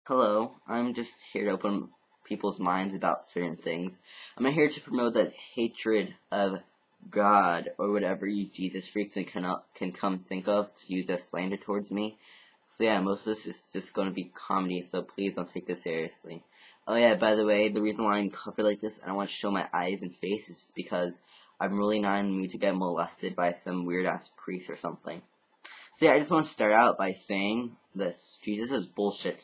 Hello, I'm just here to open people's minds about certain things. I'm not here to promote that hatred of God or whatever you Jesus freaks can come think of to use as slander towards me. So yeah, most of this is just going to be comedy, so please don't take this seriously. Oh yeah, by the way, the reason why I'm covered like this and I want to show my eyes and face is just because I'm really not in the mood to get molested by some weird ass priest or something. So yeah, I just want to start out by saying this. Jesus is bullshit.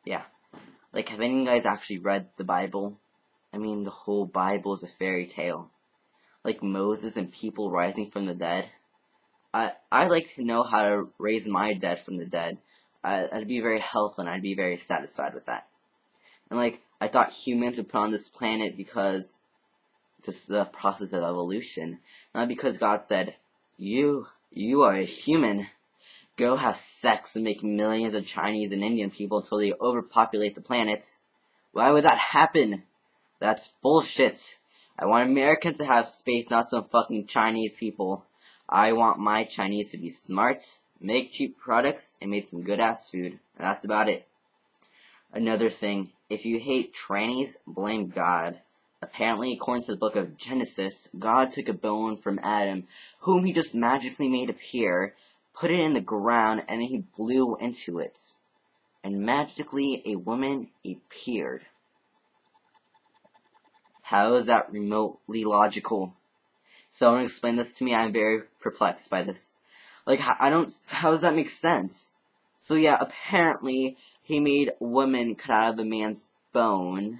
Yeah. Like, have any of you guys actually read the Bible? I mean, the whole Bible is a fairy tale. Like Moses and people rising from the dead. I'd like to know how to raise my dead from the dead. I'd be very helpful and I'd be very satisfied with that. And like, I thought humans would put on this planet because just the process of evolution. Not because God said, you are a human. Go have sex and make millions of Chinese and Indian people until they overpopulate the planet. Why would that happen? That's bullshit. I want Americans to have space, not some fucking Chinese people. I want my Chinese to be smart, make cheap products, and make some good ass food. And that's about it. Another thing, if you hate trannies, blame God. Apparently, according to the book of Genesis, God took a bone from Adam, whom he just magically made appear, put it in the ground, and then he blew into it. And magically, a woman appeared. How is that remotely logical? Someone explain this to me. I'm very perplexed by this. Like, how does that make sense? So yeah, apparently, he made a woman cut out of a man's bone.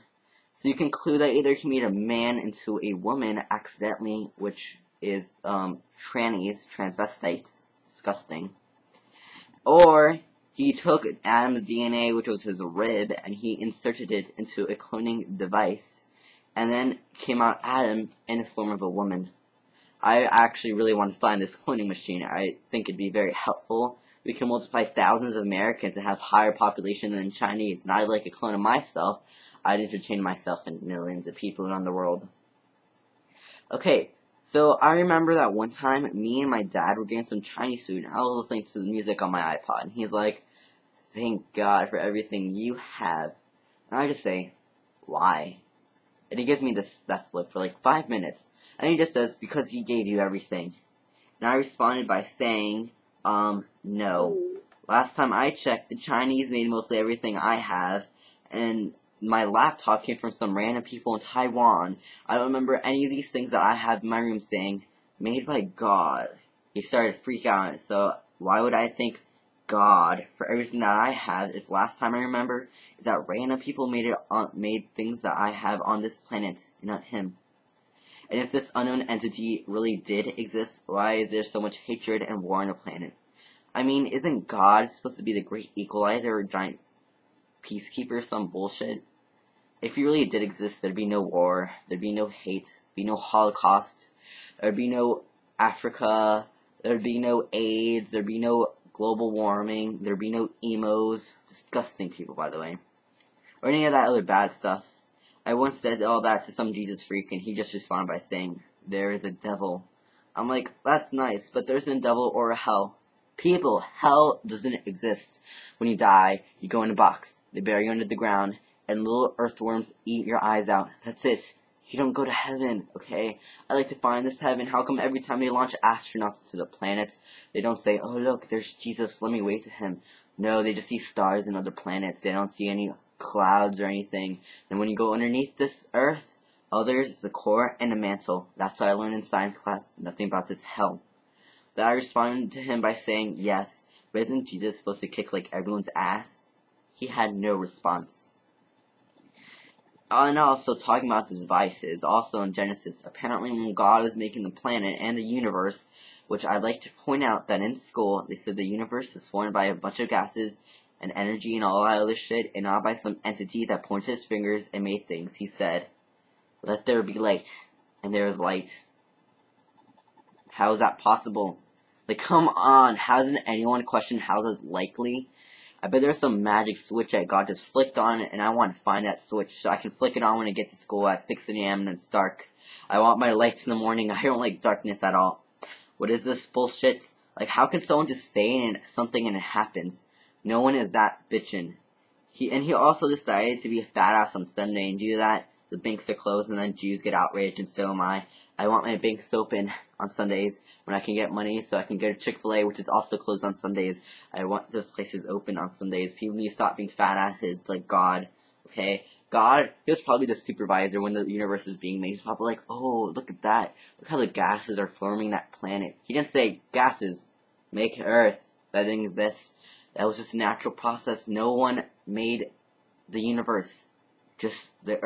So you conclude that either he made a man into a woman accidentally, which is, trannies, transvestites, disgusting. Or, he took Adam's DNA, which was his rib, and he inserted it into a cloning device, and then came out Adam in the form of a woman. I actually really want to find this cloning machine. I think it'd be very helpful. We can multiply thousands of Americans and have higher population than Chinese, and I'd like a clone of myself. I'd entertain myself and millions of people around the world. Okay, so I remember that one time, me and my dad were getting some Chinese food, and I was listening to the music on my iPod, and he's like, "Thank God for everything you have." And I just say, "Why?" And he gives me that look for like 5 minutes, and he just says, "Because he gave you everything." And I responded by saying, no. Last time I checked, the Chinese made mostly everything I have, and my laptop came from some random people in Taiwan. I don't remember any of these things that I have in my room saying, "Made by God." He started to freak out, so why would I thank God for everything that I have if last time I remember is that random people made things that I have on this planet, and not him? And if this unknown entity really did exist, why is there so much hatred and war on the planet? I mean, isn't God supposed to be the great equalizer or giant peacekeeper or some bullshit? If he really did exist, there'd be no war, there'd be no hate, there'd be no Holocaust, there'd be no Africa, there'd be no AIDS, there'd be no global warming, there'd be no emos, disgusting people by the way, or any of that other bad stuff. I once said all that to some Jesus freak and he just responded by saying, "There is a devil." I'm like, that's nice, but there's no devil or a hell. People, hell doesn't exist. When you die, you go in a box, they bury you under the ground, and little earthworms eat your eyes out. That's it. You don't go to heaven, okay? I like to find this heaven. How come every time they launch astronauts to the planet, they don't say, "Oh look, there's Jesus, let me wave to him"? No, they just see stars and other planets. They don't see any clouds or anything. And when you go underneath this earth, there's the core and the mantle. That's what I learned in science class. Nothing about this hell. Then I responded to him by saying, yes, but isn't Jesus supposed to kick like everyone's ass? He had no response. And also, talking about the devices, also in Genesis, apparently when God was making the planet and the universe, which I'd like to point out that in school, they said the universe is formed by a bunch of gases and energy and all that other shit, and not by some entity that pointed his fingers and made things. He said, "Let there be light," and there is light. How is that possible? Like, come on, hasn't anyone questioned how this is likely? I bet there's some magic switch that God just flicked on, and I want to find that switch so I can flick it on when I get to school at 6 a.m. and it's dark. I want my lights in the morning. I don't like darkness at all. What is this bullshit? Like, how can someone just say something and it happens? No one is that bitchin'. He also decided to be a fat ass on Sunday and do that. The banks are closed and then Jews get outraged and so am I. I want my banks open on Sundays when I can get money so I can go to Chick-fil-A, which is also closed on Sundays. I want those places open on Sundays. People need to stop being fat asses like God. Okay? God, he was probably the supervisor when the universe was being made. He's probably like, oh, look at that. Look how the gases are forming that planet. He didn't say, gases, make Earth. That didn't exist. That was just a natural process. No one made the universe. Just the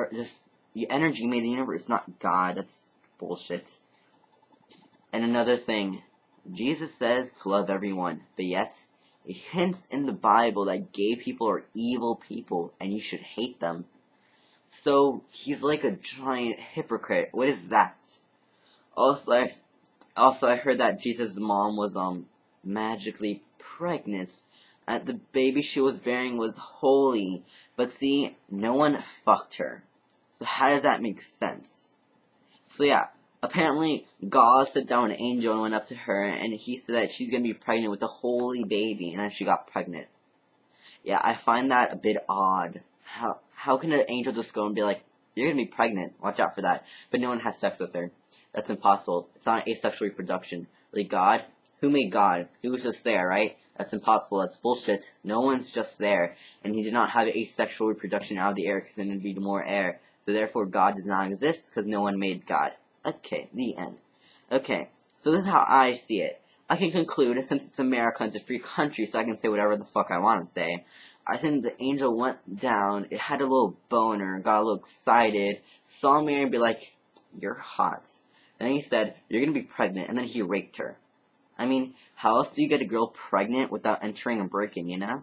energy made the universe, not God. That's bullshit. And another thing, Jesus says to love everyone, but yet it hints in the Bible that gay people are evil people and you should hate them. So he's like a giant hypocrite. What is that? Also, I heard that Jesus' mom was magically pregnant. And the baby she was bearing was holy. But see, no one fucked her. So how does that make sense? So yeah, apparently God sent down an angel and went up to her and he said that she's gonna be pregnant with a holy baby, and then she got pregnant. Yeah, I find that a bit odd. How can an angel just go and be like, you're gonna be pregnant, watch out for that, but no one has sex with her? That's impossible. It's not asexual reproduction. Like God? Who made God? He was just there, right? That's impossible. That's bullshit. No one's just there. And he did not have asexual reproduction out of the air because then there'd be more air. So therefore God does not exist because no one made God. Okay, the end. Okay, so this is how I see it. I can conclude, since it's America, it's a free country, so I can say whatever the fuck I want to say. I think the angel went down, it had a little boner, got a little excited, saw Mary and be like, you're hot. Then he said, you're gonna be pregnant, and then he raped her. I mean, how else do you get a girl pregnant without entering and breaking, you know?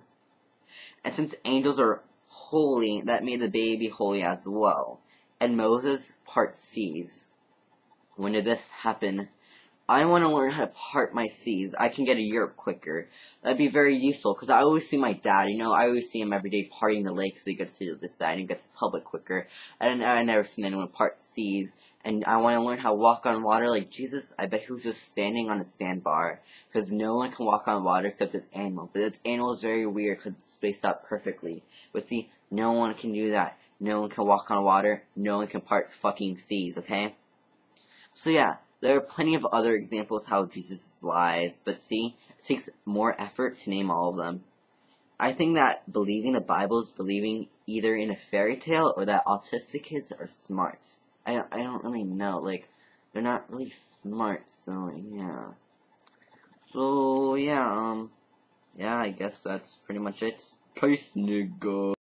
And since angels are holy, that made the baby holy as well. And Moses part C's. When did this happen? I want to learn how to part my C's. I can get to Europe quicker. That'd be very useful, because I always see my dad, you know, I always see him every day partying the lake, so he gets to this side and gets to public quicker. And I never seen anyone part C's. And I want to learn how to walk on water like Jesus. I bet he was just standing on a sandbar, because no one can walk on water except this animal. But this animal is very weird because it's spaced out perfectly. But see, no one can do that. No one can walk on water. No one can part fucking seas, okay? So yeah, there are plenty of other examples how Jesus lies, but see, it takes more effort to name all of them. I think that believing the Bible is believing either in a fairy tale or that autistic kids are smart. I don't really know, like, they're not really smart, so yeah. So yeah, yeah, I guess that's pretty much it. Peace, nigga.